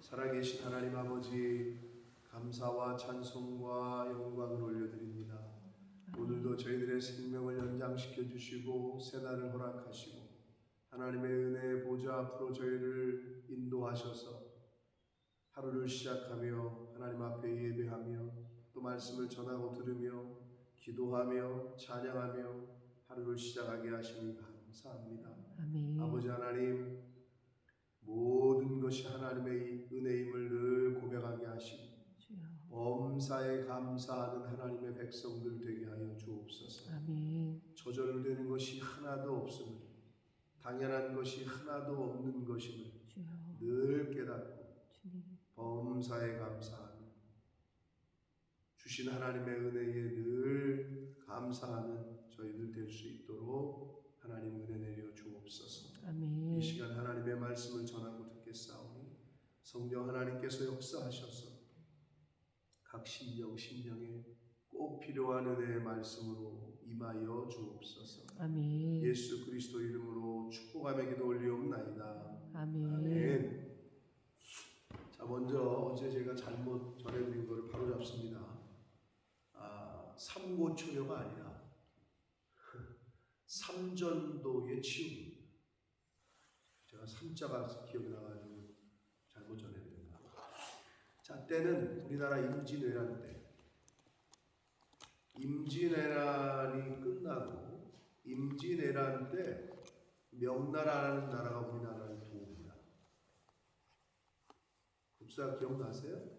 살아계신 하나님 아버지, 감사와 찬송과 영광을 올려드립니다. 오늘도 저희들의 생명을 연장시켜 주시고 새날을 허락하시고 하나님의 은혜의 보좌 앞으로 저희를 인도하셔서 하루를 시작하며 하나님 앞에 예배하며 또 말씀을 전하고 들으며 기도하며 찬양하며 하루를 시작하게 하시니 감사합니다. 아멘. 아버지 하나님, 모든 것이 하나님의 은혜임을 늘 고백하게 하시고 범사에 감사하는 하나님의 백성들 되게 하여 주옵소서. 아멘. 저절로 되는 것이 하나도 없음을, 당연한 것이 하나도 없는 것임을 주여. 늘 깨닫고 주님. 범사에 감사하며 주신 하나님의 은혜에 늘 감사하는 저희들 될 수 있도록 하나님 은혜 내려 주옵소서. 아멘. 이 시간 하나님의 말씀을 전하고 듣겠사오니 성령 하나님께서 역사하셔서 각 심령에 꼭 필요한 은혜의 말씀으로 임하여 주옵소서. 아멘. 예수 그리스도 이름으로 축복하며 기도 올리옵나이다. 아멘. 아멘. 자, 먼저 어제 제가 잘못 전해드린 것을 바로 잡습니다. 삼고초려가 아니라 삼전도의 치유입니다. 제가 삼자가 기억이 나가지고 잘못 전해드렸나. 자, 때는 우리나라 임진왜란 때. 임진왜란이 끝나고 임진왜란 때 명나라라는 나라가 우리나라를 도웁니다. 국사 기억나세요?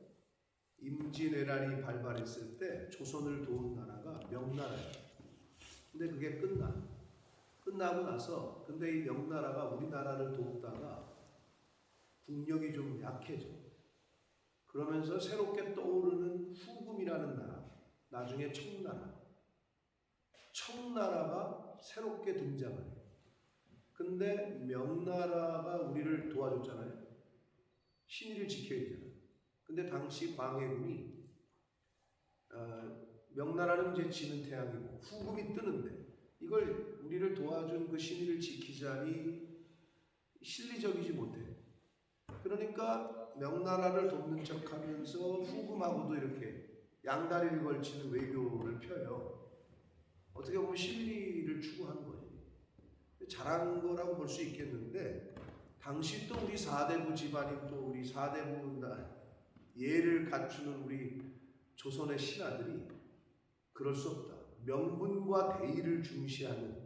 임진왜란이 발발했을 때 조선을 도운 나라가 명나라예요. 근데 그게 끝나고 나서 근데 이 명나라가 우리나라를 돕다가 국력이 좀 약해져. 그러면서 새롭게 떠오르는 후금이라는 나라, 나중에 청나라가 새롭게 등장을 해요. 근데 명나라가 우리를 도와줬잖아요. 신의를 지켜야 되잖아요. 근데 당시 광해군이 명나라는 이제 지는 태양이고 후금이 뜨는데 이걸 우리를 도와준 그 신의를 지키자니 실리적이지 못해. 그러니까 명나라를 돕는 척하면서 후금하고도 이렇게 양다리를 걸치는 외교를 펴요. 어떻게 보면 실리를 추구한 거예요. 잘한 거라고 볼 수 있겠는데 당시 또 우리 사대부 집안인 또 우리 사대부 예를 갖추는 우리 조선의 신하들이 그럴 수 없다. 명분과 대의를 중시하는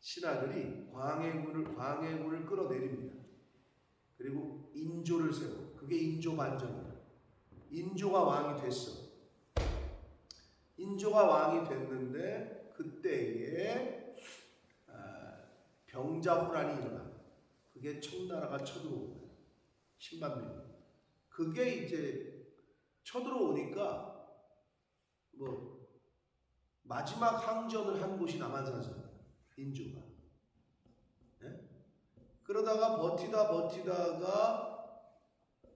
신하들이 광해군을 끌어내립니다. 그리고 인조를 세워. 그게 인조 반정이야. 인조가 왕이 됐어. 인조가 왕이 됐는데 그때에 병자호란이 일어나. 그게 청나라가 쳐들어온 거야. 10만 명. 그게 이제 쳐들어오니까 마지막 항전을 한 곳이 남한산성이야. 인조가. 네? 그러다가 버티다가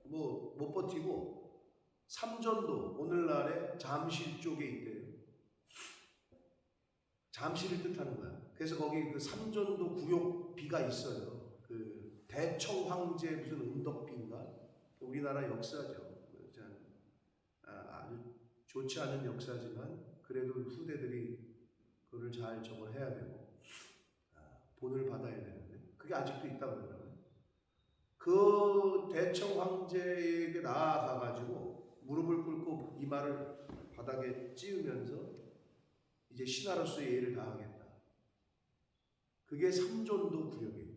못 버티고 삼전도 오늘날의 잠실 쪽에 있대요. 잠실을 뜻하는 거야. 그래서 거기 그 삼전도 구욕비가 있어요. 그 대청 황제 무슨 은덕비인가? 우리나라 역사죠. 아주 좋지 않은 역사지만 그래도 후대들이 그걸 잘 저걸 해야 되고 본을 받아야 되는데 그게 아직도 있다고 그러더라고요. 그 대청 황제에게 나아가가지고 무릎을 꿇고 이마를 바닥에 찌우면서 이제 신하로서의 예를 다하겠다. 그게 삼전도 구역이에요.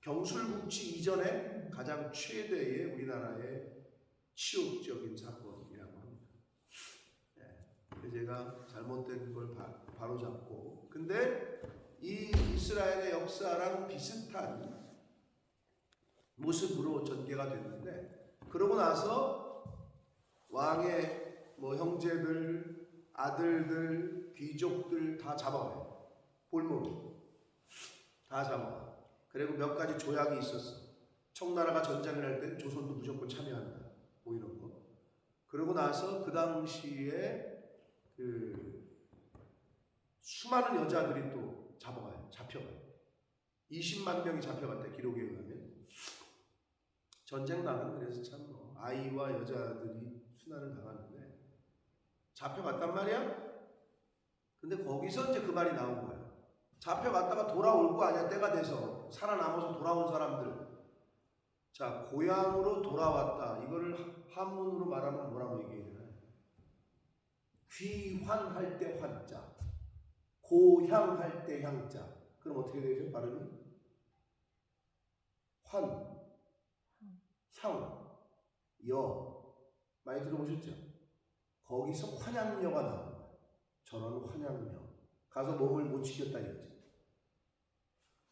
경술국치 이전에 가장 최대의 우리나라의 치욕적인 사건이라고 합니다. 네. 제가 잘못된 걸 바로 잡고, 근데 이 이스라엘의 역사랑 비슷한 모습으로 전개가 됐는데, 그러고 나서 왕의 형제들, 아들들, 귀족들 다 잡아와요. 볼모로 다 잡아와요. 그리고 몇 가지 조약이 있었어. 청나라가 전쟁을 할 땐 조선도 무조건 참여한다. 이런 거. 그러고 나서 그 당시에 수많은 여자들이 또 잡혀가요. 20만 명이 잡혀갔대. 기록에 의하면. 전쟁 나면 그래서 참 뭐 아이와 여자들이 순환을 당하는데 잡혀갔단 말이야. 근데 거기서 이제 그 말이 나온 거야. 잡혀갔다가 돌아올 거 아니야. 때가 돼서 살아남아서 돌아온 사람들. 자, 고향으로 돌아왔다. 이거를 한문으로 말하면 뭐라고 얘기해야 되나? 귀환할 때 환자, 고향할 때 향자. 그럼 어떻게 되죠? 발음이? 환, 향, 여. 많이 들어보셨죠? 거기서 환양여가 나온 거야. 저런 환양여. 가서 몸을 못 지켰다 이거지.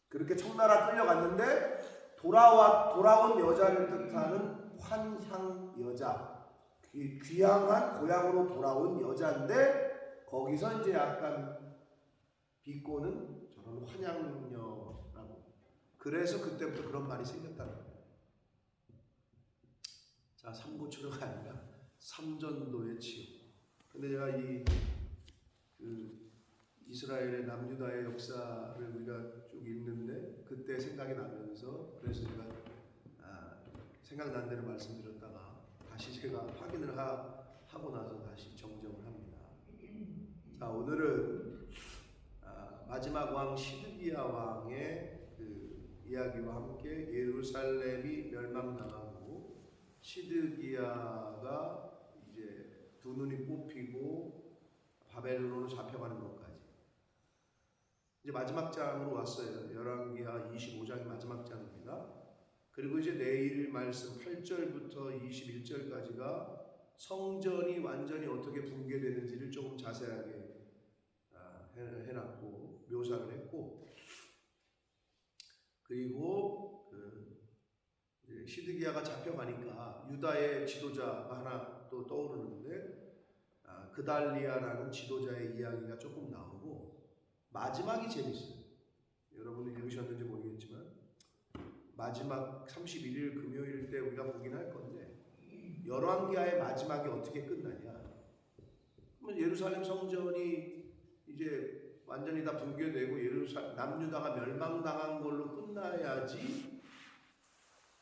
그렇게 청나라 끌려갔는데 돌아온 여자를 뜻하는 환향 여자. 귀향한 고향으로 돌아온 여자인데 거기서 이제 약간 비꼬는 저런 환양여라고. 그래서 그때부터 그런 말이 생겼다는 거예요. 자, 삼고초려가 아니라 삼전도의 치유. 근데 제가 이스라엘의 남유다의 역사를 우리가 쭉 읽는데 그때 생각이 나면서 그래서 제가 생각난 대로 말씀드렸다가 다시 제가 확인을 하고 나서 다시 정정을 합니다. 자, 오늘은 마지막 왕 시드기야 왕의 그 이야기와 함께 예루살렘이 멸망당하고 시드기야가 이제 두 눈이 뽑히고 바벨론으로 잡혀가는 것까지. 이제 마지막 장으로 왔어요. 열왕기하 25장이 마지막 장입니다. 그리고 이제 내일 말씀 8절부터 21절까지가 성전이 완전히 어떻게 붕괴되는지를 조금 자세하게 해놨고 묘사를 했고, 그리고 시드기야가 잡혀가니까 유다의 지도자가 하나 또 떠오르는데 그달리아라는 지도자의 이야기가 조금 나오고 마지막이 재밌어요. 여러분이 읽으셨는지 모르겠지만 마지막 31일 금요일 때 우리가 보긴 할 건데 열왕기하의 마지막이 어떻게 끝나냐. 예루살렘 성전이 이제 완전히 다 붕괴되고 남유다가 멸망당한 걸로 끝나야지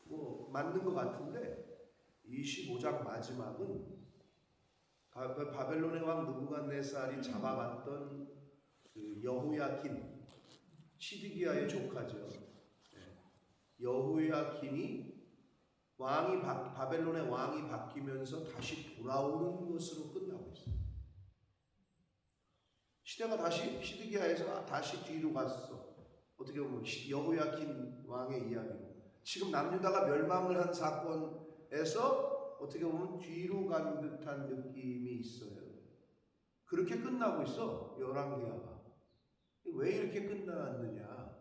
뭐 맞는 것 같은데 25장 마지막은 바벨론의 왕 느부갓네살이 잡아갔던 그 여호야긴, 시드기야의 조카죠. 여호야긴이 바벨론의 왕이 바뀌면서 다시 돌아오는 것으로 끝나고 있어요. 시대가 다시 시드기야에서 다시 뒤로 갔어. 어떻게 보면 여호야긴 왕의 이야기로 지금 남유다가 멸망을 한 사건에서 어떻게 보면 뒤로 간 듯한 느낌이 있어요. 그렇게 끝나고 있어. 열왕기하가. 왜 이렇게 끝났느냐?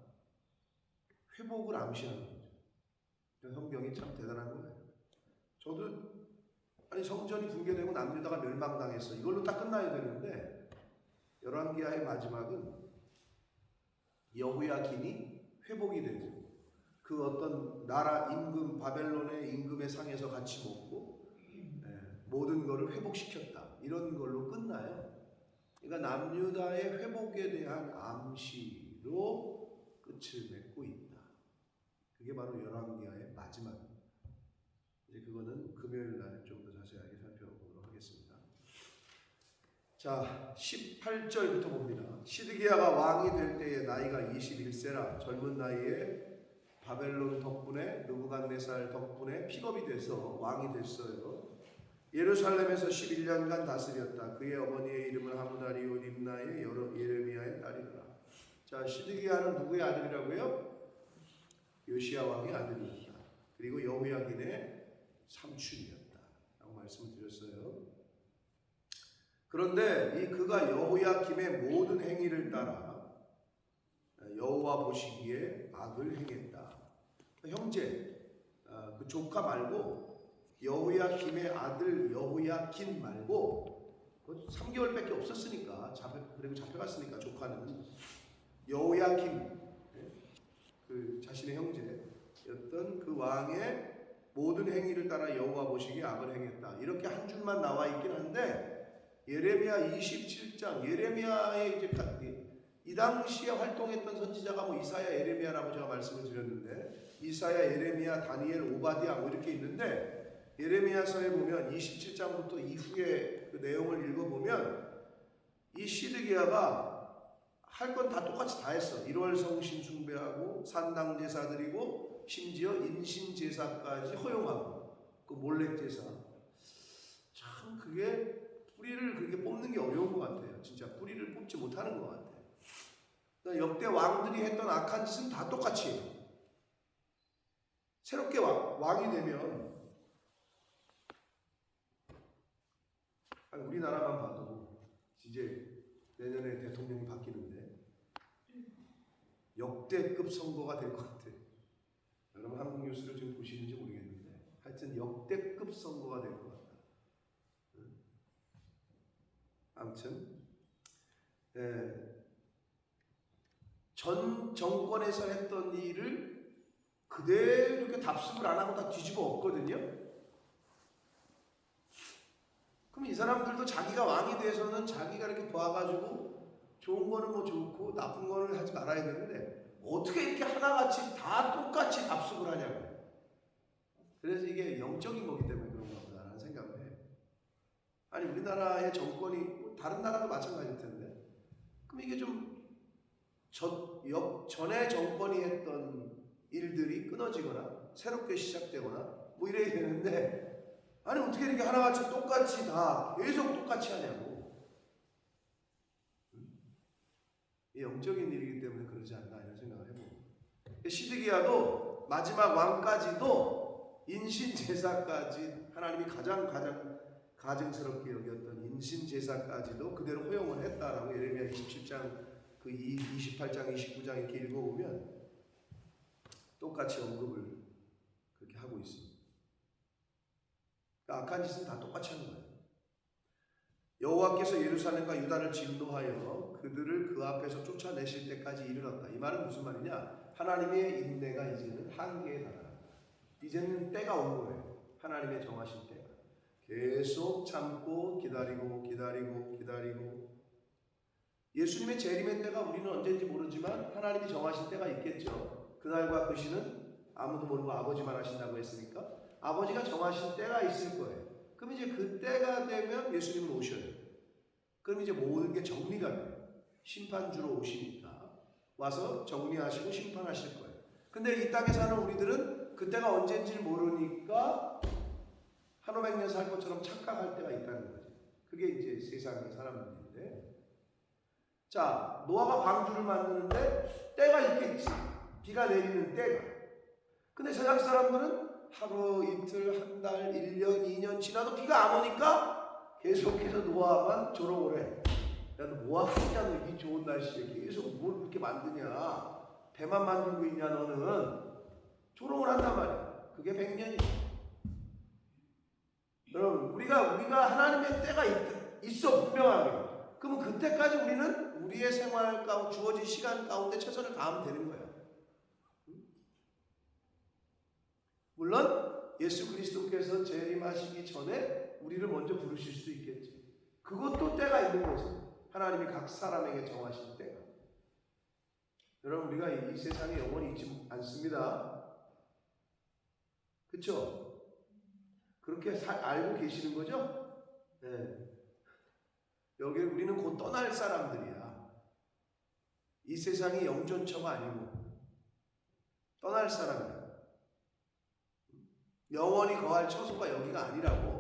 회복을 암시하는 거죠. 성경이 참 대단한 거예요. 저도 성전이 붕괴되고 남유다가 멸망당했어. 이걸로 딱 끝나야 되는데 열왕기하의 마지막은 여호야긴이 회복이 되고 그 어떤 나라 임금 바벨론의 임금의 상에서 같이 먹고 모든 것을 회복시켰다. 이런 걸로 끝나요. 그러니까 남유다의 회복에 대한 암시로 끝을 맺고 있다. 그게 바로 열왕기하의 마지막입니다. 이제 그거는 금요일 날 좀 더 자세하게 살펴보도록 하겠습니다. 자, 18절부터 봅니다. 시드기야가 왕이 될 때에 나이가 21세라 젊은 나이에 바벨론 덕분에 느부갓네살 덕분에 픽업이 돼서 왕이 됐어요. 예루살렘에서 11년간 다스렸다. 그의 어머니의 이름은 하무다리오 림나의 예레미야의 딸이더라. 자, 시드기야는 누구의 아들이라고요? 요시야 왕의 아들이었다. 그리고 여호야긴의 삼촌이었다 라고 말씀을 드렸어요. 그런데 그가 여호야김의 모든 행위를 따라 여호와 보시기에 악을 행했다. 형제, 그 조카 말고 여호야김의 아들 여호야긴 말고 3개월밖에 없었으니까 그리고 잡혀갔으니까 조카는 여호야김, 그 자신의 형제였던 그 왕의 모든 행위를 따라 여호와 보시기에 악을 행했다. 이렇게 한 줄만 나와 있긴 한데 예레미야 27장 예레미야의 이제 이 당시에 활동했던 선지자가 이사야, 예레미야라고 제가 말씀을 드렸는데 이사야, 예레미야, 다니엘, 오바댜 뭐 이렇게 있는데 예레미야서에 보면 27장부터 이후의 그 내용을 읽어보면 이 시드기야가 할 건 다 똑같이 다 했어. 1월 성신 숭배하고 산당 제사 드리고 심지어 인신 제사까지 허용하고 그 몰렉 제사. 참 그게 뿌리를 그렇게 뽑는 게 어려운 것 같아요. 진짜 뿌리를 뽑지 못하는 것 같아요. 그러니까 역대 왕들이 했던 악한 짓은 다 똑같이 해요. 새롭게 왕이 되면 우리나라만 봐도 이제 내년에 대통령이 바뀌는데 역대급 선거가 될 것 같아요. 여러분 한국 뉴스를 지금 보시는지 모르겠는데 하여튼 역대급 선거가 될 것 같다. 아무튼 전 정권에서 했던 일을 그대로 이렇게 답습을 안 하고 다 뒤집어 엎거든요. 그럼 이 사람들도 자기가 왕이 돼서는 자기가 이렇게 봐가지고 좋은 거는 뭐 좋고 나쁜 거는 하지 말아야 되는데 어떻게 이렇게 하나같이 다 똑같이 답습을 하냐고. 그래서 이게 영적인 거기 때문에 그런가 보다라는 생각을 해요. 아니 우리나라의 정권이 뭐 다른 나라도 마찬가지일 텐데 그럼 이게 좀 전에 정권이 했던 일들이 끊어지거나 새롭게 시작되거나 뭐 이래야 되는데 아니 어떻게 이렇게 하나같이 똑같이 다 계속 똑같이 하냐고. 이 영적인 일이기 때문에 그러지 않나 이런 생각을 해보고 시드기야도 마지막 왕까지도 인신 제사까지 하나님이 가장 가증스럽게 여겼던 인신 제사까지도 그대로 허용을 했다라고 예레미야 27장 그 28장 29장 이렇게 읽어보면 똑같이 언급을 그렇게 하고 있습니다. 그러니까 악한 짓은 다 똑같이 하는 거예요. 여호와께서 예루살렘과 유다를 진노하여 그들을 그 앞에서 쫓아내실 때까지 이르렀다. 이 말은 무슨 말이냐? 하나님의 인내가 이제는 한계에 달한다. 이제는 때가 온 거예요. 하나님의 정하신 때가. 계속 참고 기다리고 예수님의 재림의 때가 우리는 언제인지 모르지만 하나님이 정하신 때가 있겠죠. 그날과 그 시는 아무도 모르고 아버지만 하신다고 했으니까 아버지가 정하신 때가 있을 거예요. 그럼 이제 그 때가 되면 예수님은 오셔요. 그럼 이제 모든 게 정리가 돼요. 심판주로 오시니까 와서 정리하시고 심판하실 거예요. 근데 이 땅에 사는 우리들은 그때가 언제인지를 모르니까 한 500년 살 것처럼 착각할 때가 있다는 거죠. 그게 이제 세상의 사람들인데 자, 노아가 방주를 만드는데 때가 있겠지. 비가 내리는 때가. 근데 세상 사람들은 하루, 이틀, 한 달, 1년, 2년 지나도 비가 안 오니까 계속해서 노아만 조롱을 해. 야, 너 뭐하냐, 너 이 좋은 날씨에 계속 뭘 그렇게 만드냐. 배만 만들고 있냐, 너는. 조롱을 한단 말이야. 그게 100년이야. 여러분, 우리가 하나님의 때가 있어, 분명하게. 그러면 그때까지 우리는 우리의 생활 가운데 주어진 시간 가운데 최선을 다하면 되는 거야. 물론 예수 그리스도께서 재림하시기 전에 우리를 먼저 부르실 수도 있겠지. 그것도 때가 있는 거지. 하나님이 각 사람에게 정하신 때가. 여러분 우리가 이 세상에 영원히 있지 않습니다. 그렇죠? 그렇게 알고 계시는 거죠? 네. 여기 우리는 곧 떠날 사람들이야. 이 세상이 영존처가 아니고 떠날 사람이야. 영원히 거할 처소가 여기가 아니라고.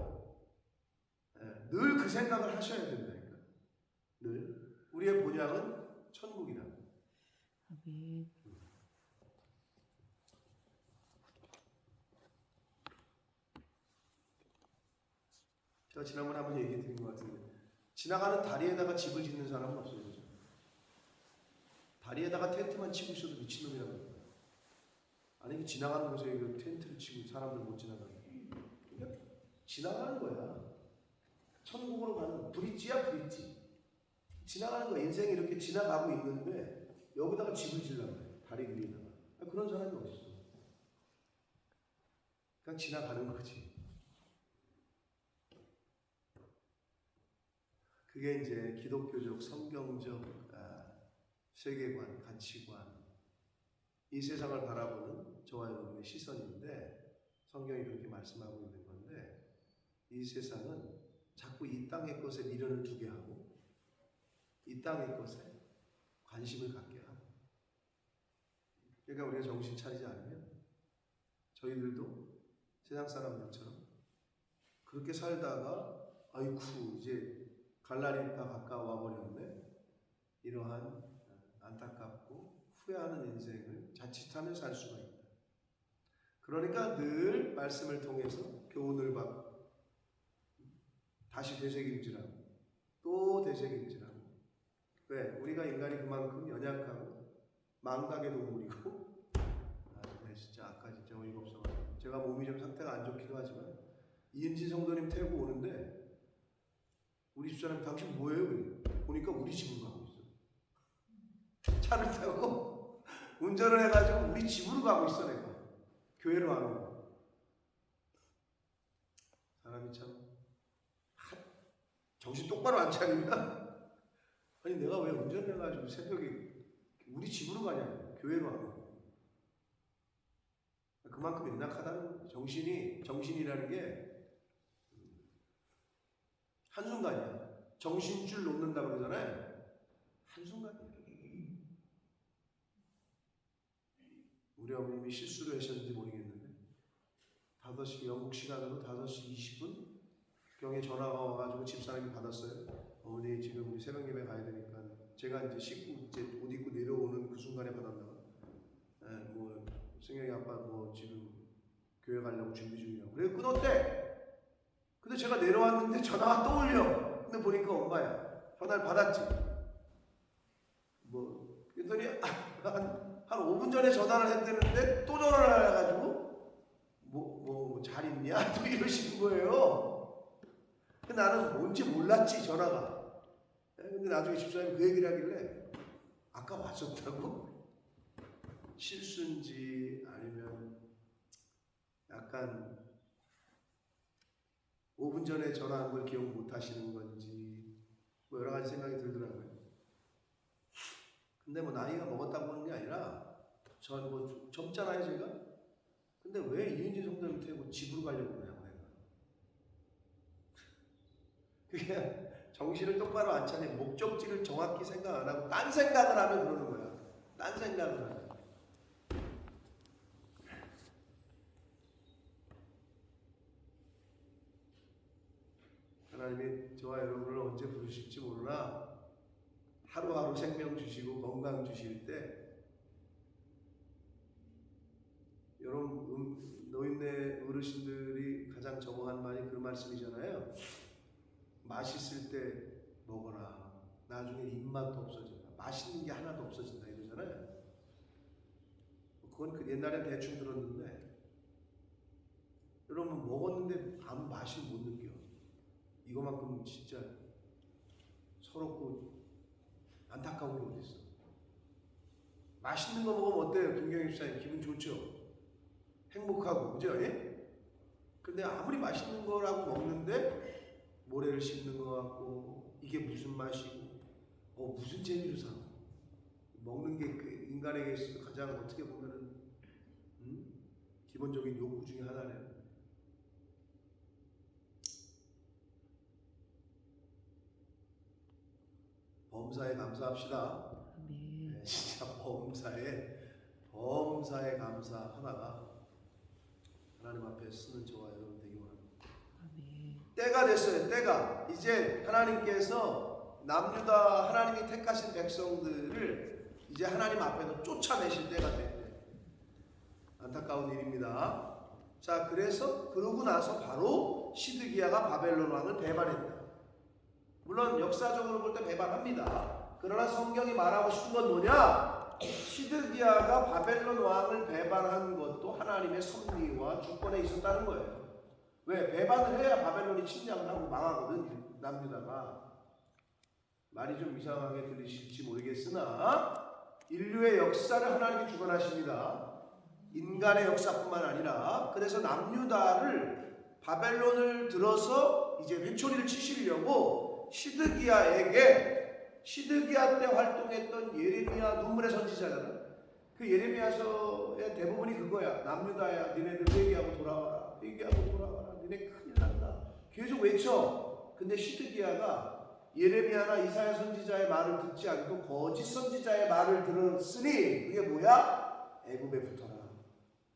늘 그 생각을 하셔야 된다니까. 늘 우리의 본향은 천국이라고. 아멘. 제가 지난번에 한번 얘기 드린 것 같은데 지나가는 다리에다가 집을 짓는 사람은 없어요. 그죠? 다리에다가 텐트만 치고 있어도 미친놈이라고 해요. 아니 지나가는 곳에 텐트를 치고 사람들 못 지나가게. 그냥 지나가는 거야. 천국으로 가는 브릿지야 브릿지. 지나가는 거야. 인생이 이렇게 지나가고 있는데 여기다가 집을 지으려고 해. 다리 위에다가. 그런 사람이 어딨어. 그냥 지나가는 거지. 그게 이제 기독교적 성경적 세계관, 가치관 이 세상을 바라보는 저와 여러분의 시선인데 성경이 그렇게 말씀하고 있는 건데 이 세상은 자꾸 이 땅의 것에 미련을 두게 하고 이 땅의 것에 관심을 갖게 하고 그러니까 우리가 정신 차리지 않으면 저희들도 세상 사람들처럼 그렇게 살다가 아이쿠 이제 갈 날이 다 가까워 버렸네 이러한 안타깝고 후회하는 인생을 자칫하면 살 수가 있다. 그러니까 늘 말씀을 통해서 교훈을 받고 다시 되새김질하고 또 되새김질하고 왜? 우리가 인간이 그만큼 연약하고 망각의 동물이고 네, 진짜 아까 진짜 어이가 없어가지고 제가 몸이 좀 상태가 안 좋기도 하지만 이은지 성도님 태우고 오는데 우리 집사람이 당신 뭐예요? 보니까 우리 집으로 가고 있어. 차를 타고 운전을 해가지고 우리 집으로 가고 있어. 내가 교회로 안 오고 사람이 참 정신 똑바로 안 차리면 아니 내가 왜 운전을 해가지고 새벽에 우리 집으로 가냐 교회로 안 오고 그만큼 연약하다는 정신이라는 게 한순간이야. 정신줄 놓는다 그러잖아요. 한순간이야. 우리 어머님이 실수를 하셨는지 모르겠는데 5시 영국 시간으로 5시 20분 경에 전화가 와가지고 집사람이 받았어요. 어머니 지금 우리 새벽 예배 가야 되니까 제가 이제 씻고 이제 옷 입고 내려오는 그 순간에 받았나 봐. 뭐 승영이 아빠 뭐 지금 교회 가려고 준비 중이라고 그래 끊었대. 근데 제가 내려왔는데 전화가 또 울려. 근데 보니까 엄마야. 전화를 받았지. 뭐 그랬더니 한 5분 전에 전화를 했대는데 또 전화를 해가지고 뭐 잘 있냐? 또 이러시는 거예요. 근데 나는 뭔지 몰랐지 전화가. 근데 나중에 집사람이 그 얘기를 하길래 아까 왔었다고? 실수인지 아니면 약간 5분 전에 전화한 걸 기억 못 하시는 건지 뭐 여러 가지 생각이 들더라고요. 근데 뭐 나이가 먹었다고 하는 게 아니라 전 뭐 젊잖아요 제가. 근데 왜 이은지 성도님 태우고 집으로 가려고 그러냐고 내가. 그게 정신을 똑바로 안 차리고 목적지를 정확히 생각 안 하고 딴 생각을 하면 그러는 거야. 딴 생각을 하면. 하나님이 저와 여러분을 언제 부르실지 모르나 하루하루 생명 주시고 건강 주실 때 여러분 노인네 어르신들이 가장 저거한 말이 그 말씀이잖아요. 맛있을 때 먹어라. 나중에 입맛도 없어진다. 맛있는 게 하나도 없어진다 이러잖아요. 그건 그 옛날에 대충 들었는데 여러분 먹었는데 아무 맛을 못 느껴. 이거만큼 진짜 서럽고 안타까운 게 어디 있어? 맛있는 거 먹으면 어때요, 김경희 집사님? 기분 좋죠? 행복하고 그죠? 예? 근데 아무리 맛있는 거라고 먹는데 모래를 씹는 것 같고 이게 무슨 맛이고 무슨 재미로 사? 먹는 게 그 인간에게 있어서 가장 어떻게 보면은 기본적인 욕구 중에 하나네요. 범사에 감사합시다. 네, 진짜 범사에 감사 하나가 하나님 앞에 쓰는 저와 여러분 되기 원합니다. 때가 됐어요. 때가 이제 하나님께서 남유다 하나님이 택하신 백성들을 이제 하나님 앞에서 쫓아내실 때가 됐대. 안타까운 일입니다. 자, 그래서 그러고 나서 바로 시드기야가 바벨론 왕을 배반했다. 물론 역사적으로 볼 때 배반합니다. 그러나 성경이 말하고 싶은 건 뭐냐? 시드기야가 바벨론 왕을 배반한 것도 하나님의 섭리와 주권에 있었다는 거예요. 왜? 배반을 해야 바벨론이 침략을 하고 망하거든. 남유다가. 말이 좀 이상하게 들리실지 모르겠으나 인류의 역사를 하나님이 주관하십니다. 인간의 역사뿐만 아니라 그래서 남유다를 바벨론을 들어서 이제 회초리를 치시려고 시드기야 때 활동했던 예레미야 눈물의 선지자잖아. 그 예레미야서의 대부분이 그거야. 남유다야, 니네들 회개하고 돌아와라. 회개하고 돌아와라. 니네 큰일 난다. 계속 외쳐. 근데 시드기야가 예레미야나 이사야 선지자의 말을 듣지 않고 거짓 선지자의 말을 들었으니 그게 뭐야? 애굽에 붙어라.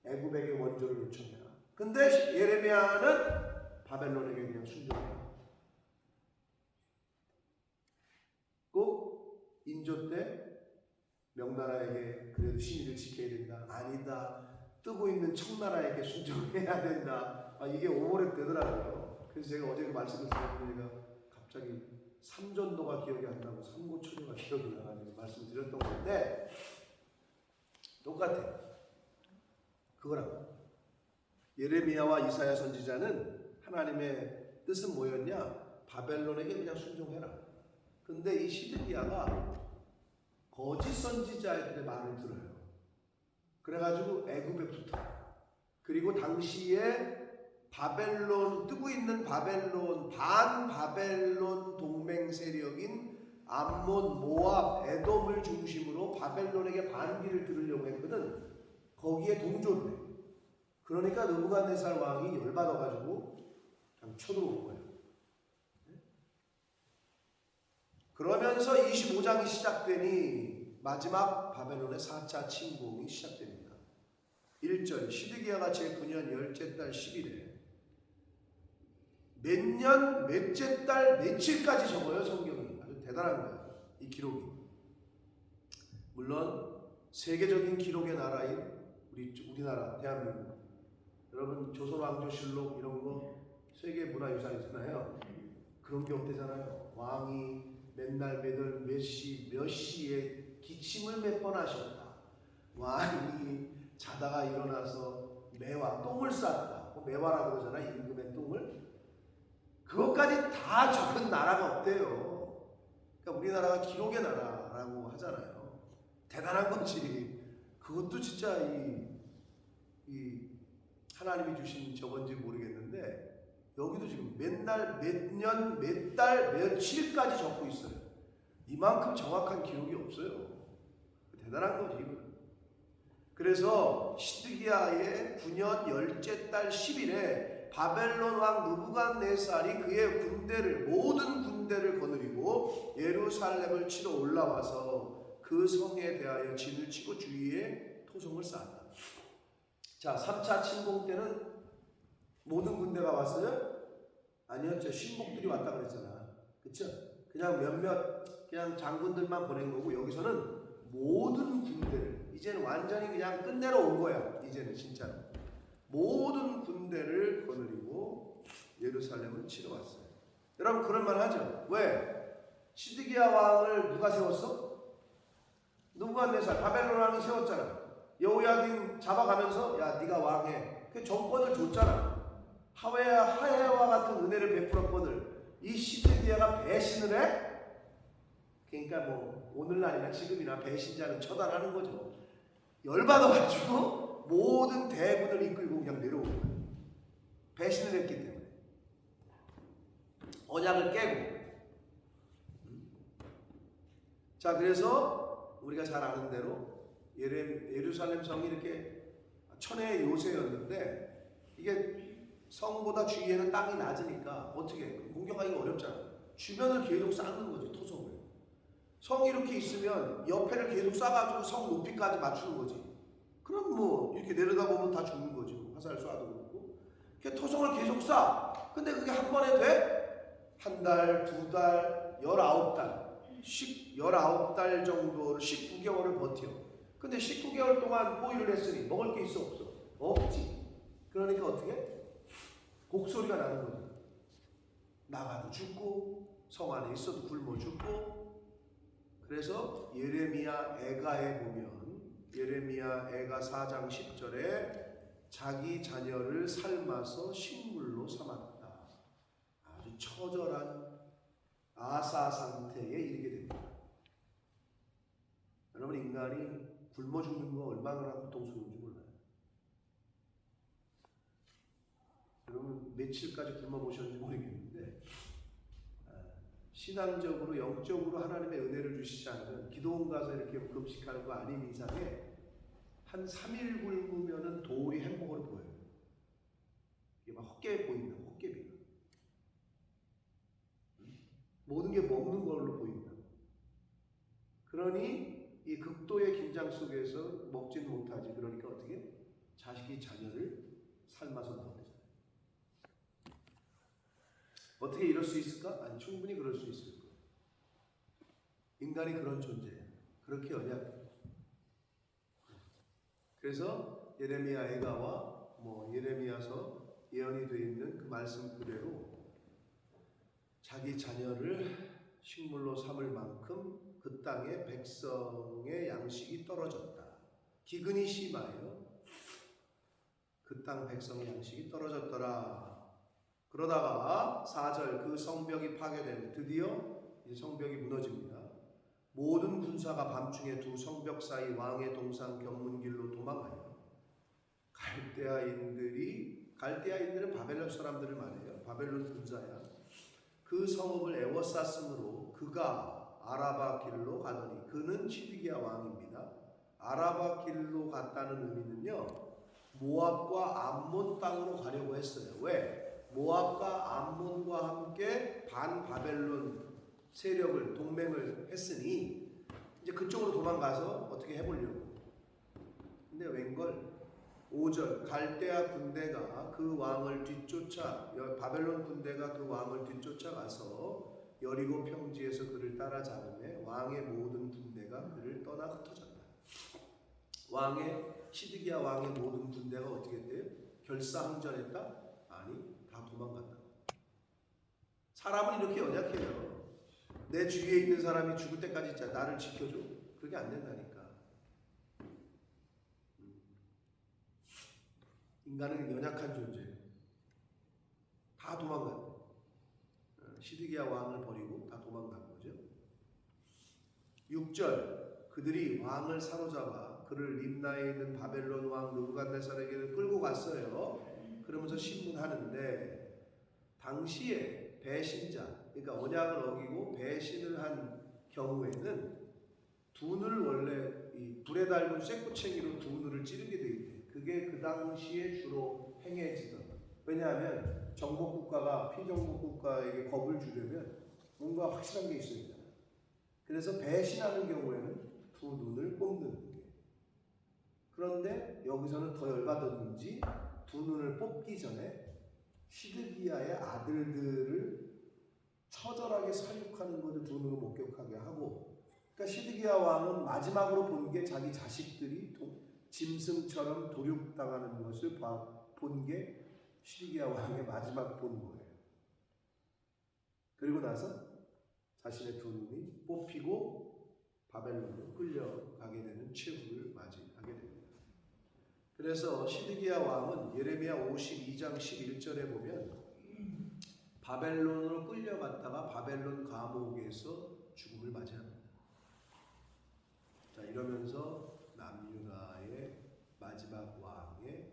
애굽에게 원조를 요청해라. 근데 예레미야는 바벨론에게 그냥 순종해라. 꼭 인조 때 명나라에게 그래도 신의를 지켜야 된다. 아니다. 뜨고 있는 청나라에게 순종해야 된다. 이게 오버랩 되더라고요. 그래서 제가 어제 그 말씀을 드렸는데 갑자기 삼전도가 기억이 안 나고 삼고초려가 기억이 나가지고 말씀드렸던 건데 똑같아. 그거랑 예레미야와 이사야 선지자는 하나님의 뜻은 뭐였냐? 바벨론에게 그냥 순종해라. 근데 이 시드기야가 거짓 선지자들의 말을 들어요. 그래가지고 애굽에 붙어. 그리고 당시에 바벨론 뜨고 있는 바벨론 반바벨론 동맹 세력인 암몬, 모압, 에돔을 중심으로 바벨론에게 반기를 들으려고 했거든. 거기에 동조를 해. 그러니까 느부갓네살 왕이 열받아가지고 그냥 쳐들어온 거예요. 그러면서 25장이 시작되니 마지막 바벨론의 4차 침공이 시작됩니다. 1절 시드기야가 제9년 열째 달 10일에 몇 년 몇째 달 며칠까지 적어요. 성경이 아주 대단한 거예요. 이 기록이. 물론 세계적인 기록의 나라인 우리나라 대한민국, 여러분 조선왕조실록 이런 거 세계 문화유산이잖아요. 그런 게 없대잖아요. 왕이 맨날 매달 몇 시에 기침을 몇 번 하셨다. 왕이 자다가 일어나서 매화 똥을 쌌다. 매화라고 그러잖아. 임금의 똥을. 그것까지 다 적은 나라가 없대요. 그러니까 우리나라가 기록의 나라라고 하잖아요. 대단한 거지. 그것도 진짜 이 하나님이 주신 저건지 모르겠는데 여기도 지금 맨날 몇 년 몇 달 며칠까지 적고 있어요. 이만큼 정확한 기록이 없어요. 대단한 거지. 그래서 시드기야의 9년 열째 달 10일에 바벨론 왕 느부갓네살이 그의 모든 군대를 거느리고 예루살렘을 치러 올라와서 그 성에 대하여 진을 치고 주위에 토성을 쌓았다. 자, 3차 침공 때는 모든 군대가 왔어요? 아니었죠. 신복들이 왔다 그랬잖아. 그쵸? 그냥 그냥 장군들만 보낸 거고, 여기서는 모든 군대를, 이제는 완전히 그냥 끝내러 온 거야. 이제는 진짜로. 모든 군대를 거느리고 예루살렘을 치러 왔어요. 여러분, 그럴만 하죠? 왜? 시드기야 왕을 누가 세웠어? 느부갓네살, 바벨론 왕이 세웠잖아. 여호야긴 잡아가면서, 야, 네가 왕해. 그 정권을 줬잖아. 하해와 같은 은혜를 베풀었거늘 이 시드기야가 배신을 해? 그러니까 뭐 오늘날이나 지금이나 배신자는 처단하는 거죠. 열받아가지고 모든 대군을 이끌고 그냥 내려오는 거예요. 배신을 했기 때문에. 언약을 깨고. 자, 그래서 우리가 잘 아는 대로 예루살렘 성이 이렇게 천혜의 요새였는데, 이게 성보다 주위에는 땅이 낮으니까 어떻게 공격하기가 어렵잖아. 주변을 계속 쌓는 거죠. 토성을. 성이 이렇게 있으면 옆에를 계속 쌓아가지고 성 높이까지 맞추는 거지. 그럼 뭐 이렇게 내려다보면 다 죽는 거죠. 화살 쏴도 그렇고. 토성을 계속 쌓아. 근데 그게 한 번에 돼? 한 달, 두 달, 19달. 19달 정도를 19개월을 버텨. 근데 19개월 동안 포위를 했으니 먹을 게 있어 없어? 없지. 그러니까 어떻게? 곡소리가 나는 거죠. 나가도 죽고 성 안에 있어도 굶어 죽고. 그래서 예레미야 애가에 보면 예레미야 애가 4장 10절에 자기 자녀를 삶아서 식물로 삼았다. 아주 처절한 아사 상태에 이르게 됩니다. 여러분, 인간이 굶어 죽는 거 얼마나 고통스러운지 몰라요. 여러분 며칠까지 굶어 보셨는지 모르겠는데, 신앙적으로 영적으로 하나님의 은혜를 주시지 않으면 기도원 가서 이렇게 금식하는 거 아닌 이상에 한 3일 굶으면은 돌이 햄버거로 보여요. 이게 막 헛개 보인다, 헛개비가. 모든 게 먹는 걸로 보인다. 그러니 이 극도의 긴장 속에서 먹진 못하지. 그러니까 어떻게? 자식이 자녀를 삶아서 먹어야죠. 어떻게 이럴 수 있을까? 아니, 충분히 그럴 수 있을 거예요. 인간이 그런 존재예요. 그렇게 연약해요. 그래서 예레미야 애가와 예레미야서 예언이 되어 있는 그 말씀 그대로 자기 자녀를 식물로 삼을 만큼 그 땅의 백성의 양식이 떨어졌다. 기근이 심하여 그 땅 백성의 양식이 떨어졌더라. 그러다가 4절 그 성벽이 파괴되면 드디어 이제 성벽이 무너집니다. 모든 군사가 밤중에 두 성벽 사이 왕의 동산 경문길로 도망하여 갈대아인들은 바벨론 사람들을 말해요. 바벨론 군사야. 그 성읍을 에워쌌으므로 그가 아라바 길로 가더니 그는 시드기야 왕입니다. 아라바 길로 갔다는 의미는요, 모압과 암몬 땅으로 가려고 했어요. 왜? 모압과 암몬과 함께 반바벨론 세력을 동맹을 했으니 이제 그쪽으로 도망가서 어떻게 해보려고. 근데 웬걸 5절 갈대아 군대가 그 왕을 뒤쫓아 바벨론 군대가 그 왕을 뒤쫓아가서 여리고 평지에서 그를 따라잡으며 왕의 모든 군대가 그를 떠나 흩어졌다. 시드기야 왕의 모든 군대가 어떻게 했대요? 결사항전했다? 아니, 다 도망갔다. 사람은 이렇게 연약해요. 내 주위에 있는 사람이 죽을 때까지 나를 지켜줘? 그게 안 된다니까. 인간은 연약한 존재예요. 다 도망갔다. 시드기야 왕을 버리고 다 도망간 거죠. 6절 그들이 왕을 사로잡아 그를 림나에 있는 바벨론 왕 느부갓네살에게 끌고 갔어요. 그러면서 신문하는데 당시에 배신자, 그러니까 언약을 어기고 배신을 한 경우에는 둔을 원래 이 불에 달군 쇠꼬챙이로 둔을 찌르게 돼 있대. 그게 그 당시에 주로 행해지던. 왜냐하면 정복국가가 피정복국가에게 겁을 주려면 뭔가 확실한 게 있어야 되잖아요. 그래서 배신하는 경우에는 두 눈을 뽑는 거예요. 그런데 여기서는 더 열받았는지 두 눈을 뽑기 전에 시드기야의 아들들을 처절하게 살육하는 것을 두 눈으로 목격하게 하고, 그러니까 시드기야 왕은 마지막으로 본 게 자기 자식들이 짐승처럼 도륙당하는 것을 본 게 시드기야 왕의 마지막 본 거예요. 그리고 나서 자신의 두 눈이 뽑히고 바벨론으로 끌려가게 되는 최후를 맞이하게 됩니다. 그래서 시드기야 왕은 예레미야 52장 11절에 보면 바벨론으로 끌려갔다가 바벨론 감옥에서 죽음을 맞이합니다. 자, 이러면서 남유다의 마지막 왕의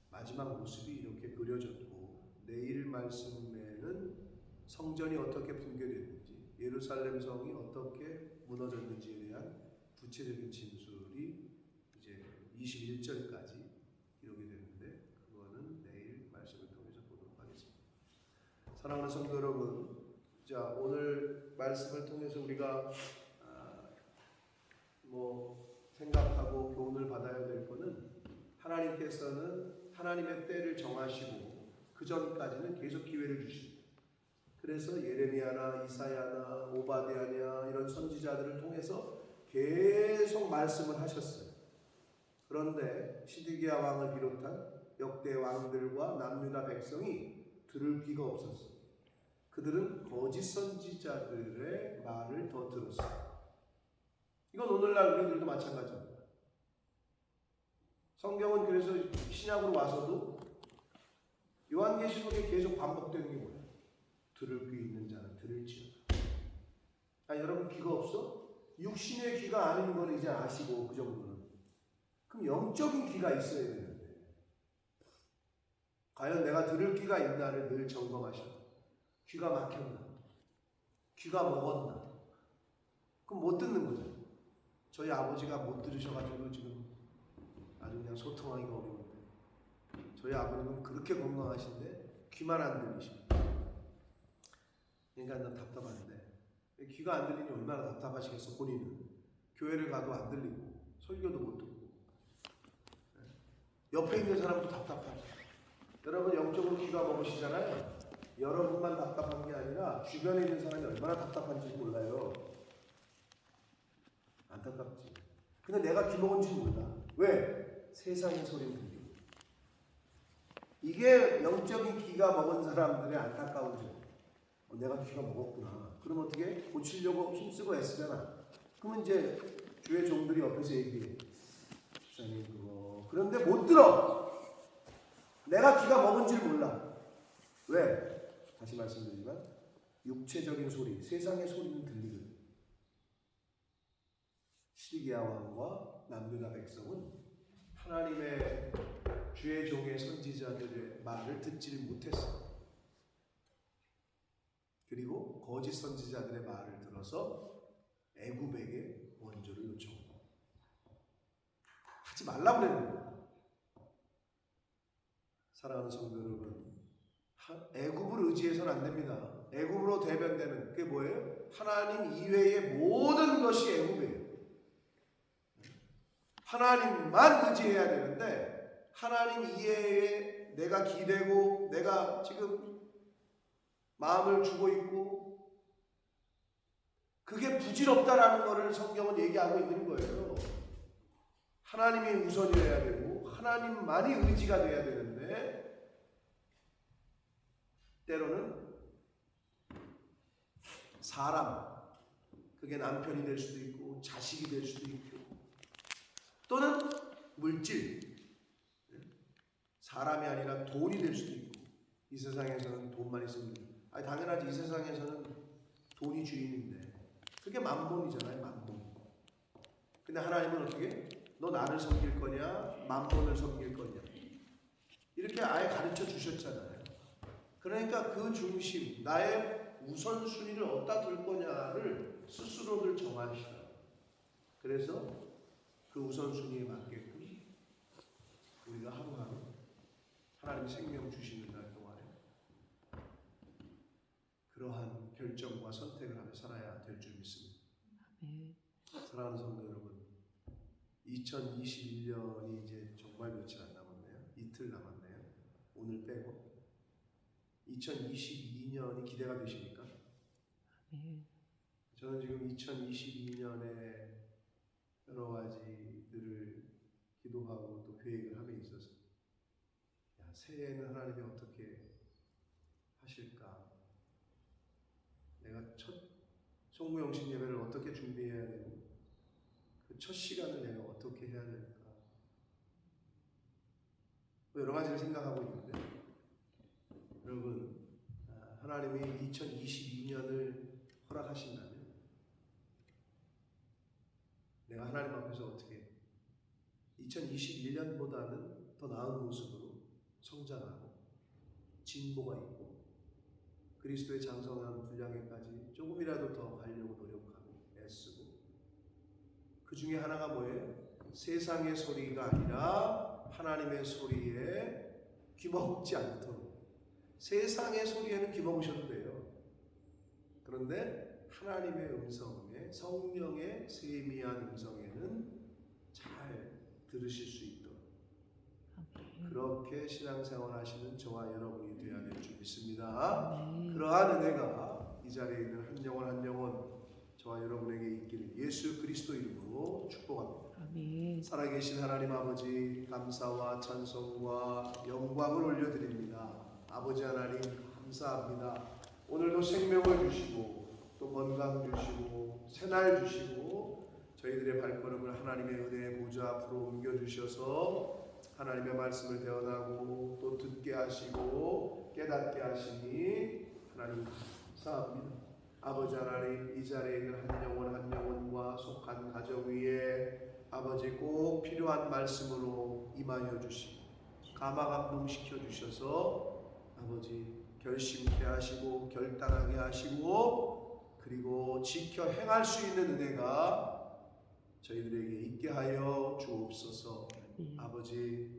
마지막 모습이 이렇게 그려졌고, 내일 말씀에는 성전이 어떻게 붕괴됐는지, 예루살렘 성이 어떻게 무너졌는지에 대한 구체적인 진술이 이제 21절까지 이렇게 되는데, 그거는 내일 말씀을 통해서 보도록 하겠습니다. 사랑하는 성도 여러분, 자, 오늘 말씀을 통해서 우리가 생각하고 교훈을 받아야 될 것은, 하나님께서는 하나님의 때를 정하시고 그 전까지는 계속 기회를 주십니다. 그래서 예레미야나 이사야나 오바댜냐 이런 선지자들을 통해서 계속 말씀을 하셨어요. 그런데 시드기야 왕을 비롯한 역대 왕들과 남유다 백성이 들을 귀가 없었어요. 그들은 거짓 선지자들의 말을 더 들었어요. 이건 오늘날 우리들도 마찬가지입니다. 성경은 그래서 신약으로 와서도 요한계시록에 계속 반복되는 게 뭐예요? 들을 귀 있는 자는 들을지어다. 여러분 귀가 없어? 육신의 귀가 아닌 건 이제 아시고, 그 정도는. 그럼 영적인 귀가 있어야 되는데, 과연 내가 들을 귀가 있나를 늘 점검하셔. 귀가 막혔나? 귀가 먹었나? 그럼 못 듣는 거죠. 저희 아버지가 못 들으셔가지고 지금 아주 그냥 소통하기가 어려운데 저희 아버님은 그렇게 건강하신데 귀만 안 들리십니다. 그러니까 난 답답한데 귀가 안 들리니 얼마나 답답하시겠어. 본인은 교회를 가도 안 들리고 설교도 못 듣고 옆에 있는 사람도 답답하죠. 여러분 영적으로 귀가 먹으시잖아요. 여러분만 답답한 게 아니라 주변에 있는 사람이 얼마나 답답한지 몰라요. 안타깝지. 근데 내가 귀 먹은지 몰라. 왜? 세상의 소리를 들리고. 이게 영적인 귀가 먹은 사람들의 안타까운 점. 내가 귀가 먹었구나. 그럼 어떻게? 고치려고 힘쓰고 애쓰잖아. 그러면 이제 주의 종들이 옆에서 얘기해. 집사님 그거. 그런데 못 들어. 내가 귀가 먹은 줄 몰라. 왜? 다시 말씀드리지만 육체적인 소리, 세상의 소리는 들리거든. 시리기야 왕과 남유다 백성은 하나님의 주의 종의 선지자들의 말을 듣지를 못했어. 그리고 거짓 선지자들의 말을 들어서 애굽에게 원조를 요청했고 하지 말라고 그랬는데 사랑하는 성도 여러분, 애굽을 의지해서는 안 됩니다. 애굽으로 대변되는 그게 뭐예요? 하나님 이외의 모든 것이 애굽이에요. 하나님만 의지해야 되는데 하나님 이외에 내가 기대고 내가 지금 마음을 주고 있고 그게 부질없다라는 것을 성경은 얘기하고 있는 거예요. 하나님이 우선이어야 되고 하나님만이 의지가 돼야 되는데 때로는 사람, 그게 남편이 될 수도 있고 자식이 될 수도 있고 또는 물질, 사람이 아니라 돈이 될 수도 있고 이 세상에서는 돈만 있으면 당연하지. 이 세상에서는 돈이 주인인데 그게 만몬이잖아요. 만몬. 근데 하나님은 어떻게? 너 나를 섬길 거냐 만몬을 섬길 거냐 이렇게 아예 가르쳐 주셨잖아요. 그러니까 그 중심, 나의 우선순위를 어디다 둘 거냐를 스스로들 정하시라. 그래서 그 우선순위에 맞게끔 우리가 하루하루 하나님이 생명 주시는 날 동안에 그러한 결정과 선택을 하며 살아야 될 줄 믿습니다. 사랑하는 성도 여러분, 2021년이 이제 정말 며칠 안 남았네요. 이틀 남았네요. 오늘 빼고 2022년이 기대가 되십니까? 저는 지금 2022년에 여러 가지들을 기도하고 또 계획을 함에 있어서 새해에는 하나님이 어떻게 하실까? 내가 첫 송구영신 예배를 어떻게 준비해야 되고 그 첫 시간을 내가 어떻게 해야 될까? 여러 가지를 생각하고 있는데 여러분, 하나님이 2022년을 허락하신다면 내가 하나님 앞에서 어떻게 2021년보다는 더 나은 모습으로 성장하고 진보가 있고 그리스도의 장성한 분량에까지 조금이라도 더 가려고 노력하고 애쓰고 그 중에 하나가 뭐예요? 세상의 소리가 아니라 하나님의 소리에 귀먹지 않도록. 세상의 소리에는 귀먹으셔도 돼요. 그런데 하나님의 음성에, 성령의 세미한 음성에는 잘 들으실 수 있도록 그렇게 신앙생활 하시는 저와 여러분이 되어야 될 줄 믿습니다. 그러한 은혜가 이 자리에 있는 한 영혼 한 영혼 저와 여러분에게 있기를 예수 그리스도 이름으로 축복합니다. 살아계신 하나님 아버지, 감사와 찬송과 영광을 올려드립니다. 아버지 하나님 감사합니다. 오늘도 생명을 주시고 또 건강 주시고 새날 주시고 저희들의 발걸음을 하나님의 은혜의 보좌 앞으로 옮겨주셔서 하나님의 말씀을 대언하고 또 듣게 하시고 깨닫게 하시니 하나님 감사합니다. 아버지 하나님, 이 자리에 있는 한 영혼 한 영혼과 속한 가정 위에 아버지 꼭 필요한 말씀으로 임하여 주시고 감화감동시켜 주셔서 아버지 결심케 하시고 결단하게 하시고 그리고 지켜 행할 수 있는 은혜가 저희들에게 있게 하여 주옵소서. 아멘. 아버지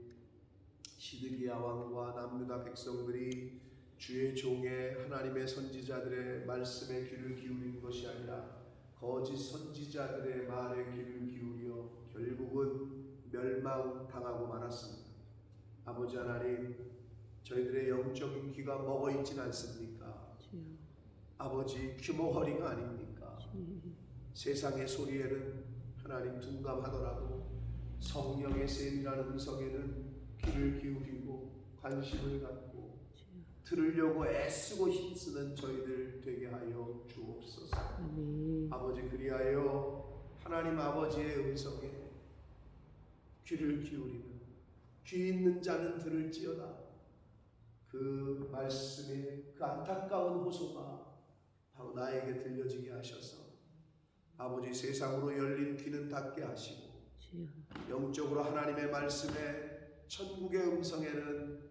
시드기야 왕과 남유다 백성들이 주의 종의 하나님의 선지자들의 말씀에 귀를 기울인 것이 아니라 거짓 선지자들의 말에 귀를 기울여 결국은 멸망당하고 말았습니다. 아버지 하나님, 저희들의 영적인 귀가 먹어 있진 않습니까? 주여. 아버지 귀머거리가 아닙니까? 주님. 세상의 소리에는 하나님 둔감하더라도 성령의 세밀한 음성에는 귀를 기울이고 관심을 갖고 주여. 들으려고 애쓰고 힘쓰는 저희들 되게 하여 주옵소서. 아멘. 아버지 그리하여 하나님 아버지의 음성에 귀를 기울이는 귀 있는 자는 들을지어다. 그 말씀의 그 안타까운 호소가 바로 나에게 들려지게 하셔서 아버지 세상으로 열린 귀는 닫게 하시고 주여. 영적으로 하나님의 말씀에 천국의 음성에는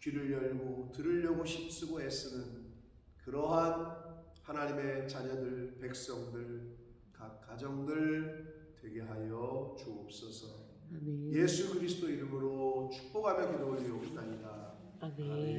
귀를 열고 들으려고 힘쓰고 애쓰는 그러한 하나님의 자녀들, 백성들, 각 가정들 되게 하여 주옵소서. 아멘. 예수 그리스도 이름으로 축복하며 기도 올리옵나이다. 아멘.